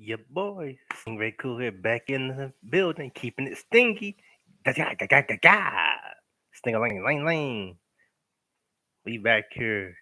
Your boy, Stingray Cool here, back in the building, keeping it stingy. Da da da da da da. Sting a lang lang lang. We back here.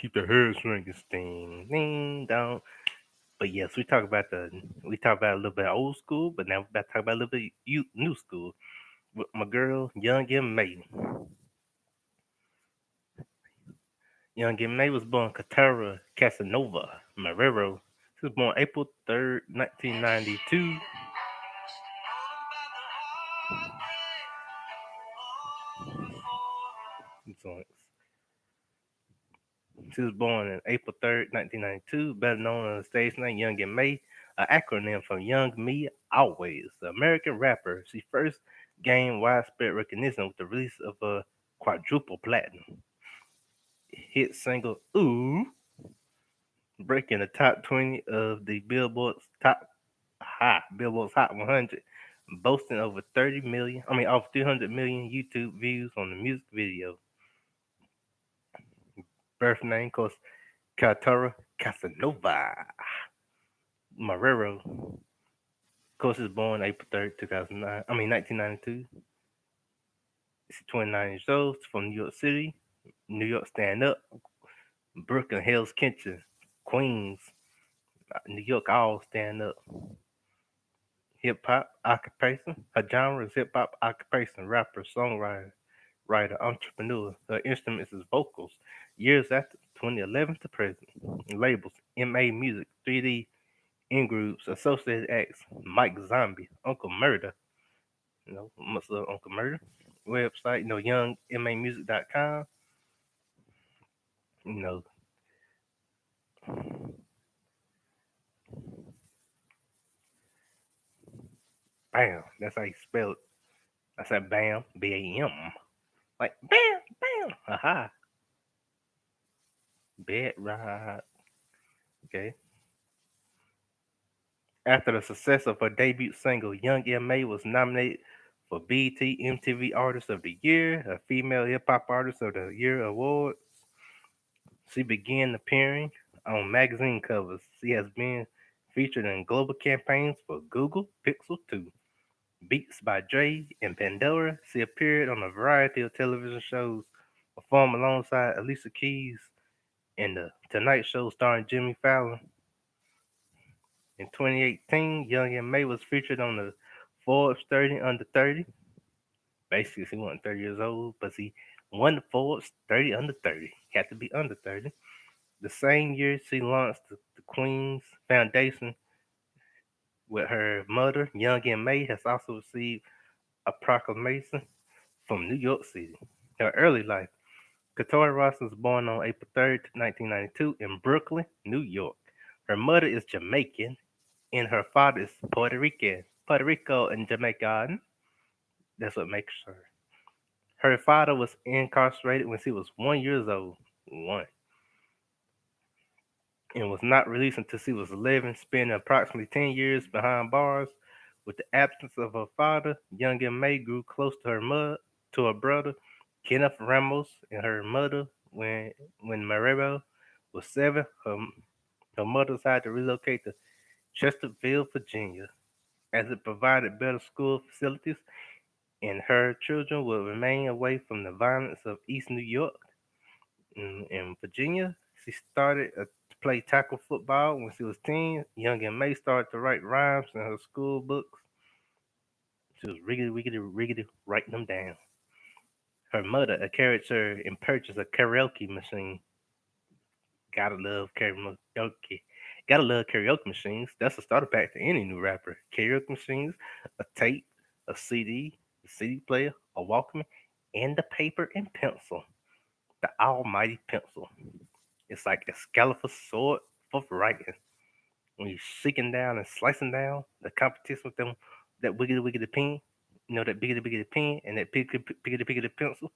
Keep the hair swinging, sting, ding dong. But yes, we talk about a little bit old school, but now we're about to talk about a little bit new school with my girl Young M May. Young M May was born Katara Casanova Marrero. She was born April 3rd, 1992. She was born on April 3rd, 1992, better known as the stage name Young and May, an acronym for Young Me Always. The American rapper, she first gained widespread recognition with the release of a quadruple platinum hit single Ooh, breaking the top 20 of the Billboard's Hot 100, boasting over 300 million YouTube views on the music video. Birth name, of course, Katara Casanova Marrero. Of course, is born April 3rd, 2009. 1992. She's 29 years old. She's from New York City. New York Stand Up. Brooklyn, Hell's Kitchen. Queens. New York all stand up. Hip hop occupation. Her genre is hip hop occupation. Rapper, songwriter, entrepreneur. Her instruments is vocals. Years after 2011 to present. Labels: MA Music, 3D in groups, associated acts: Mike Zombie, Uncle Murder, much love Uncle Murder. Website, youngmamusic.com. You know, bam. That's how you spell it. I said bam, B-A-M. Like bam, bam. Aha. Bed ride. Okay. After the success of her debut single, Young M.A. was nominated for BET MTV Artist of the Year, a Female Hip Hop Artist of the Year award. She began appearing on magazine covers. She has been featured in global campaigns for Google Pixel 2, Beats by Dre, and Pandora. She appeared on a variety of television shows, performed alongside Alicia Keys in The Tonight Show starring Jimmy Fallon. In 2018, Young and May was featured on the Forbes 30 Under 30. Basically, she wasn't 30 years old, but she won the Forbes 30 Under 30. Had to be under 30. The same year, she launched the Queen's Foundation with her mother. Young and May has also received a proclamation from New York City. Her early life. Katori Ross was born on April 3rd, 1992 in Brooklyn, New York. Her mother is Jamaican and her father is Puerto Rican. Puerto Rico and Jamaican. That's what makes her. Her father was incarcerated when she was 1 years old. One. And was not released until she was 11, spending approximately 10 years behind bars. With the absence of her father, young May grew close to her brother, Kenneth Ramos, and her mother. When Maribel was 7, her mother decided to relocate to Chesterfield, Virginia, as it provided better school facilities, and her children would remain away from the violence of East New York. In Virginia, she started to play tackle football when she was 10. Young and May started to write rhymes in her school books. She was riggedy, riggedy, riggedy writing them down. Her mother encouraged her and purchased a karaoke machine. Gotta love karaoke. Gotta love karaoke machines. That's a starter pack to any new rapper. Karaoke machines, a tape, a CD, a CD player, a Walkman, and the paper and pencil. The almighty pencil. It's like Excalibur's sword for writing. When you're seeking down and slicing down, the competition with them, that wiggity wiggity pen, that biggity biggity pen and that piggity piggity piggity pencil,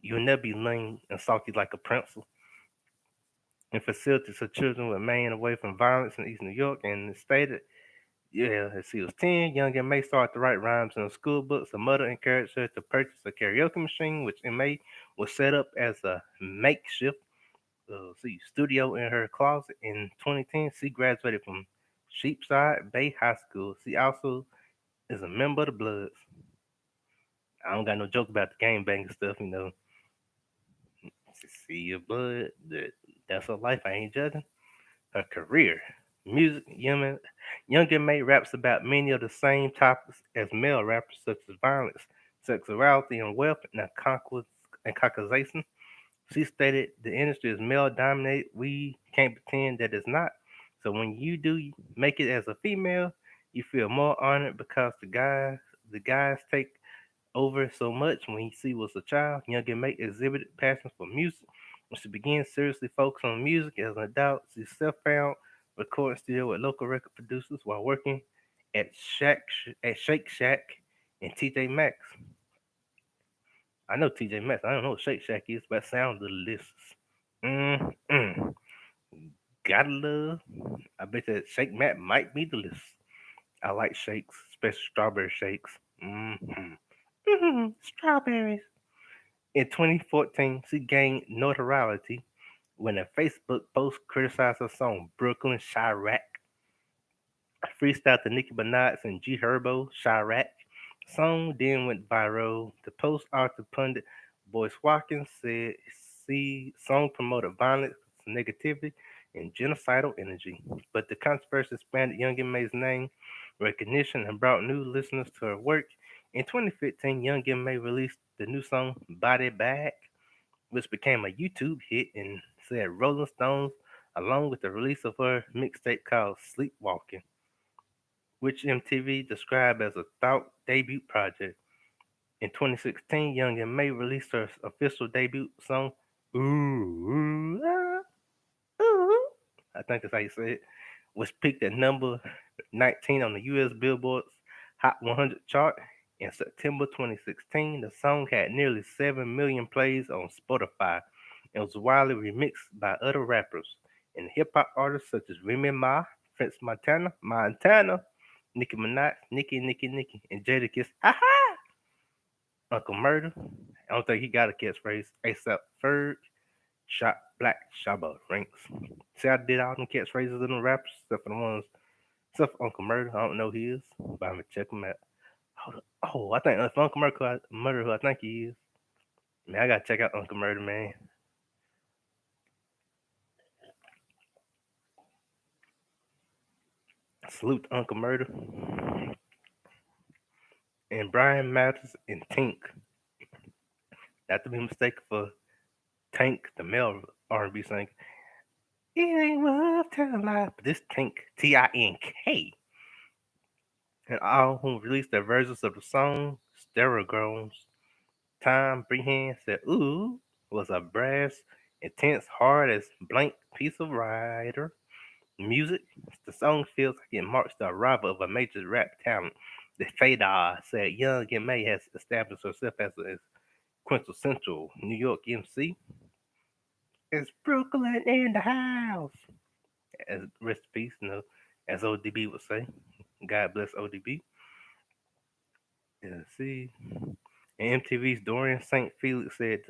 you'll never be lean and salty like a pencil. In facilities for children remain away from violence in East New York, and it stated, yeah, as she was 10, young and May started to write rhymes in her school books. Her mother encouraged her to purchase a karaoke machine, which in May was set up as a makeshift see studio in her closet in 2010. She graduated from Sheepside Bay High School. She also is a member of the Bloods. I don't got no joke about the gang banging stuff, you know. See your blood. That's her life. I ain't judging. Her career. Music, young and May raps about many of the same topics as male rappers, such as violence, sexuality, and wealth, and caucasation. She stated the industry is male dominated. We can't pretend that it's not. So when you do make it as a female, you feel more honored because the guys take over so much. When she was a child, Young M.A exhibited passion for music. When she began seriously focusing on music as an adult, she self-found recording studio with local record producers while working at Shake Shack and TJ Maxx. I know TJ Maxx. I don't know what Shake Shack is, but it sounds delicious. Mm-mm. Gotta love. I bet that Shake Mac might be delicious. I like shakes, especially strawberry shakes. Strawberries. In 2014, she gained notoriety when a Facebook post criticized her song Brooklyn Chirac, freestyle to Nicki Minaj and G Herbo Chirac. Song then went viral. The post author pundit Boyce Watkins said the song promoted violence, negativity, and genocidal energy. But the controversy expanded Young M.A's name recognition and brought new listeners to her work. In 2015, Young M.A released the new song Body Bag, which became a YouTube hit and said Rolling Stones, along with the release of her mixtape called Sleepwalking, which MTV described as a thought debut project. In 2016, Young M.A released her official debut song, Ooh, Ooh, Ooh. I think that's how you say it, was picked at number 19 on the US Billboard's Hot 100 chart. In September 2016, the song had nearly 7 million plays on Spotify and was widely remixed by other rappers and hip hop artists such as Remy Ma, Prince Montana, Nicki Minaj, Nicki, and Jadakiss. Ha ha! Uncle Murder. I don't think he got a catchphrase. ASAP Ferg, Shot Black Shabba Ranks. See, I did all them catchphrases in the rappers, except for the ones, except for Uncle Murder. I don't know his, but I'm gonna check him out. Hold up. Oh, I think that's Uncle Murder, who I think he is. Man, I gotta check out Uncle Murder, man. Salute to Uncle Murder and Brian Mathers and Tink. Not to be mistaken for Tank, the male R&B singer. It ain't worth telling lies, but this Tink, Tink, and all who released their versions of the song, Stereograms. Tom Brehan said, Ooh, was a brass, intense, hard as blank piece of writer music. The song feels like it marks the arrival of a major rap talent. The Fada said Young M.A has established herself as a quintessential New York MC. It's Brooklyn in the house. As rest in peace, as ODB would say. God bless ODB. Let's see. And MTV's Dorian St. Felix said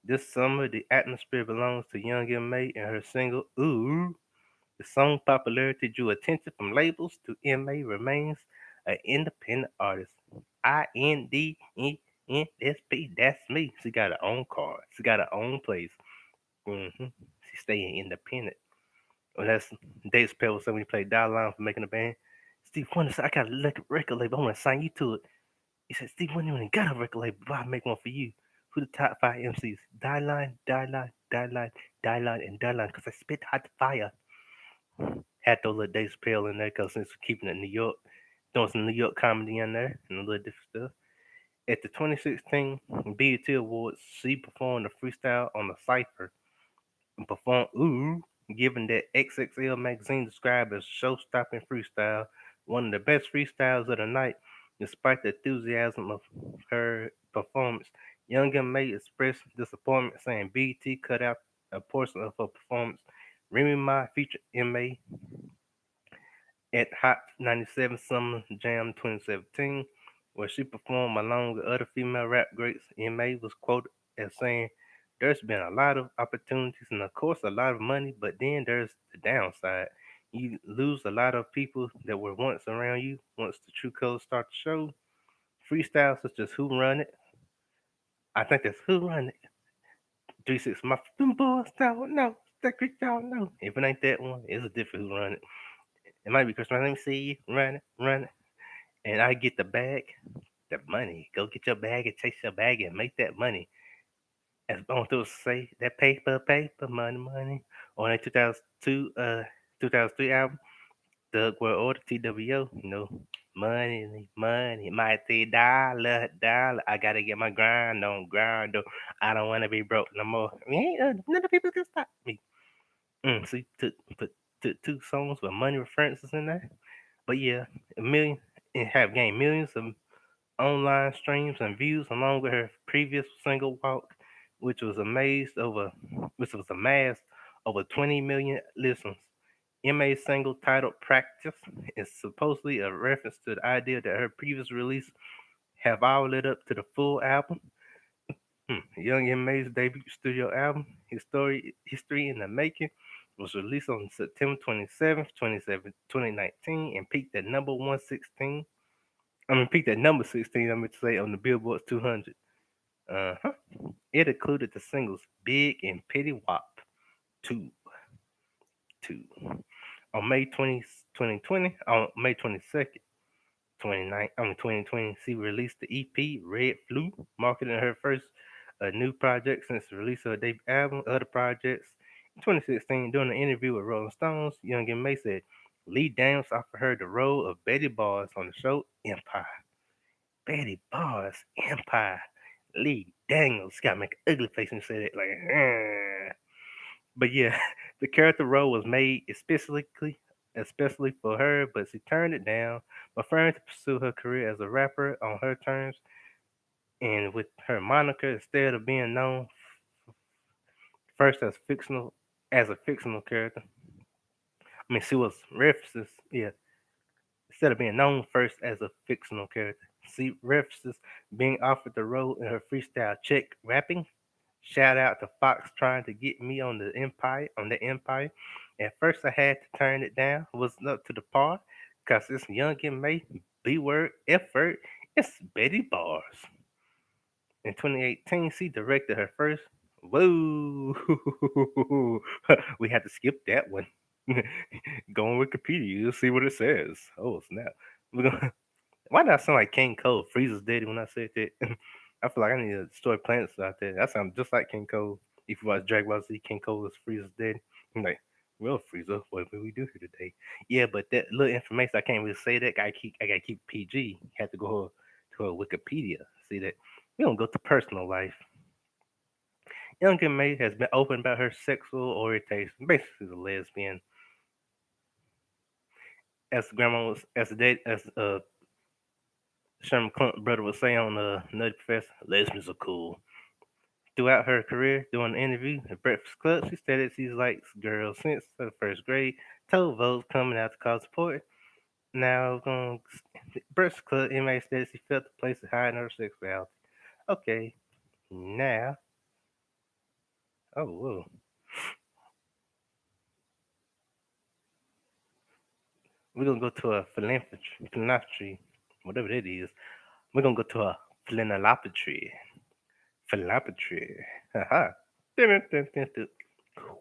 this summer the atmosphere belongs to Young M.A and her single Ooh. The song's popularity drew attention from labels to M.A remains an independent artist. INDENSP, that's me. She got her own car. She got her own place. She staying independent. Well, that's Dave Chappelle was saying when he played Dial Line for making a band. Steve Wonder said, I got a record label. I want to sign you to it. He said, Steve Wonder ain't got a record label, but I'll make one for you. Who the top five MCs? Die Line, Die Line, Die Line, Die Line, and Die Line, because I spit hot fire. Had those little Dave Chappelle in there, because since we're keeping it in New York, doing some New York comedy in there, and a little different stuff. At the 2016 BET Awards, she performed a freestyle on the Cypher and performed Ooh, given that XXL magazine described as show-stopping freestyle, one of the best freestyles of the night. Despite the enthusiasm of her performance, Young M.A expressed disappointment, saying BET cut out a portion of her performance. Remy Ma featured M.A at Hot 97 Summer Jam 2017, where she performed along with other female rap greats. M.A was quoted as saying, There's been a lot of opportunities and, of course, a lot of money, but then there's the downside. You lose a lot of people that were once around you once the true colors start to show. Freestyles such as Who Run It, I think that's Who Run It. 3 6, my them boys don't know. Secret y'all know. If it ain't that one, it's a different Who Run It. It might be Chris Brown. Let me see you run it, run it. And I get the bag, the money. Go get your bag and chase your bag and make that money. As Bone Thugs say, that paper, paper, money, money. On that 2002, 2003 album, Thug World Order, TWO, money, money, mighty dollar, dollar. I gotta get my grind on, grind on. I don't wanna be broke no more. None of the people can stop me. See, took two songs with money references in there. But yeah, a million, it have gained millions of online streams and views, along with her previous single "Walk," which was amazed over, which was amassed over 20 million listens. MA's single titled "Practice" is supposedly a reference to the idea that her previous release have all led up to the full album. Young M.A.'s debut studio album, History in the Making, was released on September 27th, 2019, and peaked at number 116. Peaked at number 16, I meant to say, on the Billboard 200. Uh-huh. It included the singles Big and Petty Wop 2, 2. On May 20, 2020, on May 22nd, 2020, she released the EP Red Flu, marketing her first new project since the release of her debut album. Other projects in 2016, during an interview with Rolling Stones, Young M.A said Lee Daniels offered her the role of Betty Bars on the show Empire. Betty Bars, Empire. Lee Daniels got to make an ugly face and say that like, But yeah, the character role was made especially for her, but she turned it down, preferring to pursue her career as a rapper on her terms and with her moniker instead of being known first as a fictional character. She was references, yeah, instead of being known first as a fictional character. She references being offered the role in her freestyle Check rapping. Shout out to Fox trying to get me on the Empire. At first I had to turn it down. Wasn't up to the par. Cause it's Young and May, B word, effort. It's Betty Bars. In 2018, she directed her first. Whoa, we had to skip that one. Go on Wikipedia, you'll see what it says. Oh snap! We're gonna Why did I sound like King Cole, Frieza's daddy, when I said that? I feel like I need to destroy planets out there. That sounds just like King Cole. If you watch Dragon Ball Z, King Cole is Frieza's daddy. I'm like, well, Frieza, what will we do here today? Yeah, but that little information, I can't really say that. I gotta keep PG. You have to go to a Wikipedia. See that? We don't go to personal life. Young May has been open about her sexual orientation. Basically, a lesbian. As grandma was, as Sherman Clinton brother would say on Nutty Professor, lesbians are cool. Throughout her career, doing an interview at Breakfast Club, she stated she likes girls since the first grade. Told Vogue coming out to cause support. Now, Breakfast Club inmate stated she felt the place to hide her sexuality. Okay, now, oh, whoa. We're gonna go to a philanthropy, whatever that is. We're gonna go to a philanthropy. Philanthropy. Haha.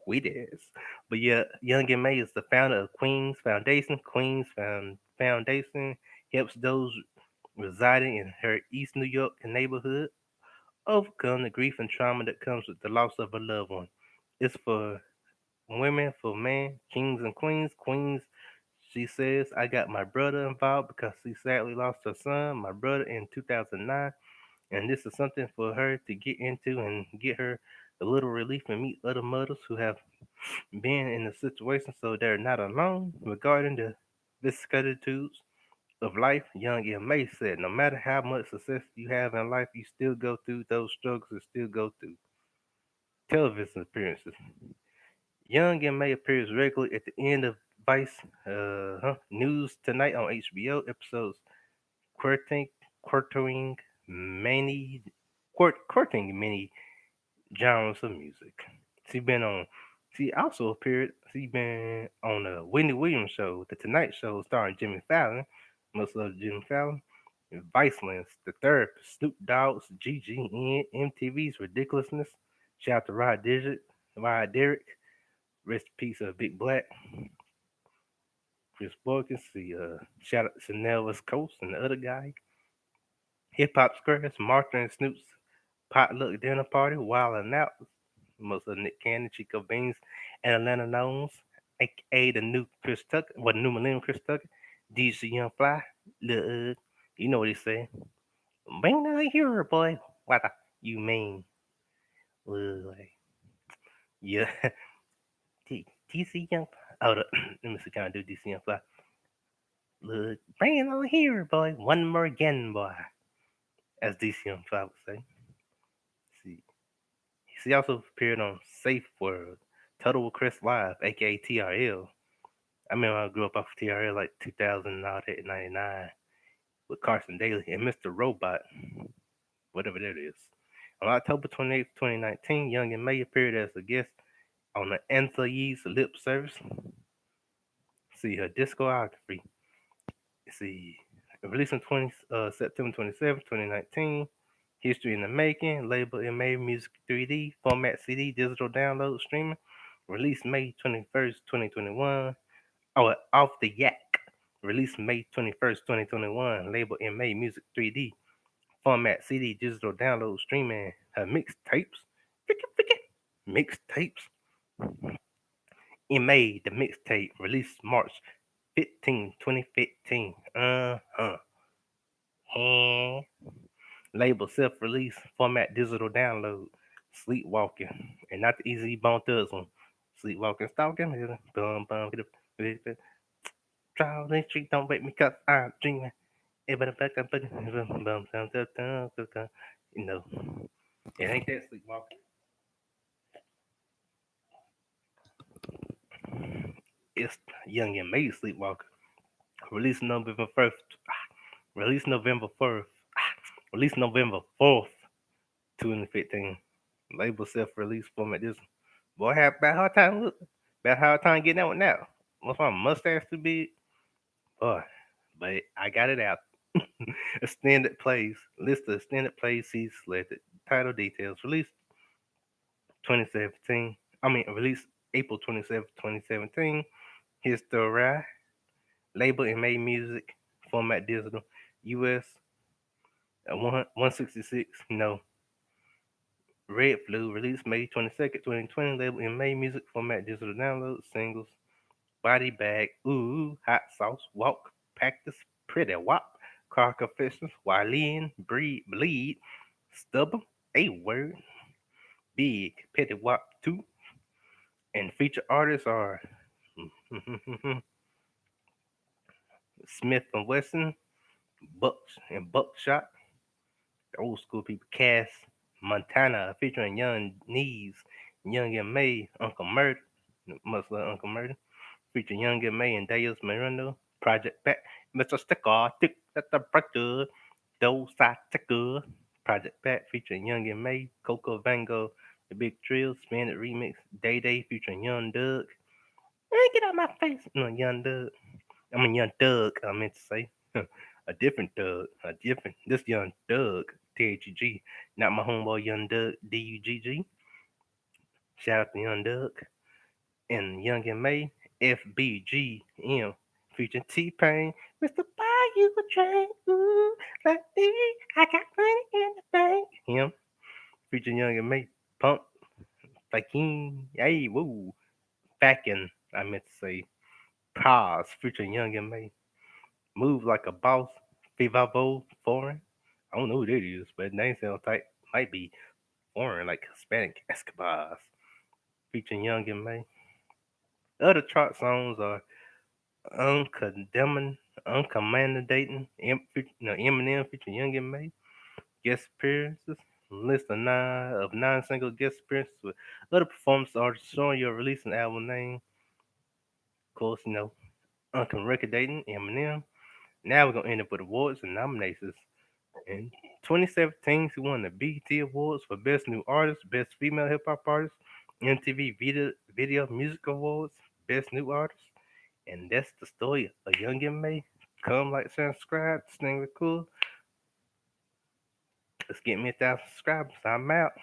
Quitters. But yeah, Young and May is the founder of Queens Foundation. Foundation helps those residing in her East New York neighborhood overcome the grief and trauma that comes with the loss of a loved one. It's for women, for men, kings and queens. Queens, she says, I got my brother involved because he sadly lost her son, my brother, in 2009. And this is something for her to get into and get her a little relief and meet other mothers who have been in the situation so they're not alone regarding the vicissitudes of life. Young M.A said, no matter how much success you have in life, you still go through those struggles and still go through television appearances. Young M.A appears regularly at the end of Vice News Tonight on HBO episodes Courting, Courting Many, Courting Many Genres of music. She been on. She also appeared. She been on the Whitney Williams show, The Tonight Show, starring Jimmy Fallon. Most love Jimmy Fallon. Viceland, The Therapist, Snoop Dogg's GGN, MTV's Ridiculousness. Shout out to Rod Derrick. Rest in peace of Big Black. Chris Boykins. See, shout out to Chanel West Coast and the other guy. Hip Hop Squares, Martha and Snoop's Potluck Dinner Party, Wild and Out. Most of Nick Cannon, Chico Beans, and Atlanta Knowles, aka the new Chris Tucker, what new Millennium Chris Tucker, DC Young Fly, Lil Ugg. You know what he say? Bring that here, boy. What you mean? Like, yeah, DC Young Fly. Oh, let me see, can I do DC Young Fly? Look, bring it on here, boy. One more again, boy. As DC Young Fly would say. See, he also appeared on Safe World, Total Request Live, aka TRL. I remember I grew up off of TRL like 2000 and all that, 99 with Carson Daly and Mr. Robot, whatever that is. On October 28th, 2019, Young and May appeared as a guest on the Anthony's Lip Service. See her discography. See, released on September 27th, 2019. History in the Making, label MA Music 3D, format CD, digital download, streaming. Released May 21st, 2021. Oh, Off the Yak. Released May 21st, 2021. Label MA Music 3D. Format CD, digital download, streaming. Her mixtapes. Mixtapes. MA, the mixtape. Released March 15, 2015. Uh-huh. Label self release. Format digital download. Sleepwalking. And not the Easy Bone Thugs one. Sleepwalking, stalking. Bum, bum, trial this street, don't wake me cause I'm dreaming. You know, it ain't that sleepwalking. It's Young and May Sleepwalker. Released November 1st. Released November 1st. Released November 4th, 2015. Label self-release format. This boy have bad hard time look. Bad hard time getting that one now. What's my mustache too big? Boy, but I got it out. Extended plays. List of extended plays. See selected. Title details. Released 2017. Released April 27th, 2017. History. Label and made music. Format digital. US 166. No. Red Flu. Released May 22nd, 2020. Label and made music. Format digital download. Singles. Body Bag. Ooh. Hot Sauce. Walk. Practice. Pretty Wop. Car Confessions. Wileen. Bleed. Stubborn. A Word. Big. Petty Wop 2. And featured artists are Smith and Wesson, Bucks and Buckshot, the old school people, Cass Montana, featuring Young Knees, Young and May, Uncle Murder, must love Uncle Murder, featuring Young and May and Deus Miranda, Project Back, Mr. Sticker, Tick at the Breaker, Those I Ticker, Project Back, featuring Young and May, Coco Vango, The Big Trill, Spin It Remix, Day Day, featuring Young Doug. Hey, get out my face! No, Young Doug. Young Doug, I meant to say. A different Doug. This Young Doug, THG. Not my homeboy Young Doug, DUGG. Shout out to Young Doug. And Young and May, FBGM. Featuring T-Pain. Mr. Buy You a Drink. Ooh, like me. I got money in the bank. Him. Featuring Young and May. Pump. Faking. Hey, woo. Backing, I meant to say. Pause. Featuring Young and May. Move like a boss. Vivavo foreign. I don't know who that is, but name sounds type might be foreign, like Hispanic Escobars. Featuring Young and May. Other chart songs are Uncondemning, Uncommandating, Eminem featuring Young and May. Guest appearances. List of nine single guest appearances with other performance artists showing your release and album name. Of course, Uncommandating, Eminem. Now we're gonna end up with awards and nominations. In 2017, she won the BET Awards for Best New Artist, Best Female Hip Hop Artist, MTV Video Music Awards, Best New Artist. And that's the story of Young and May. Come like, share, and subscribe. This thing was cool. Let's get me 1,000 subscribers. I'm out.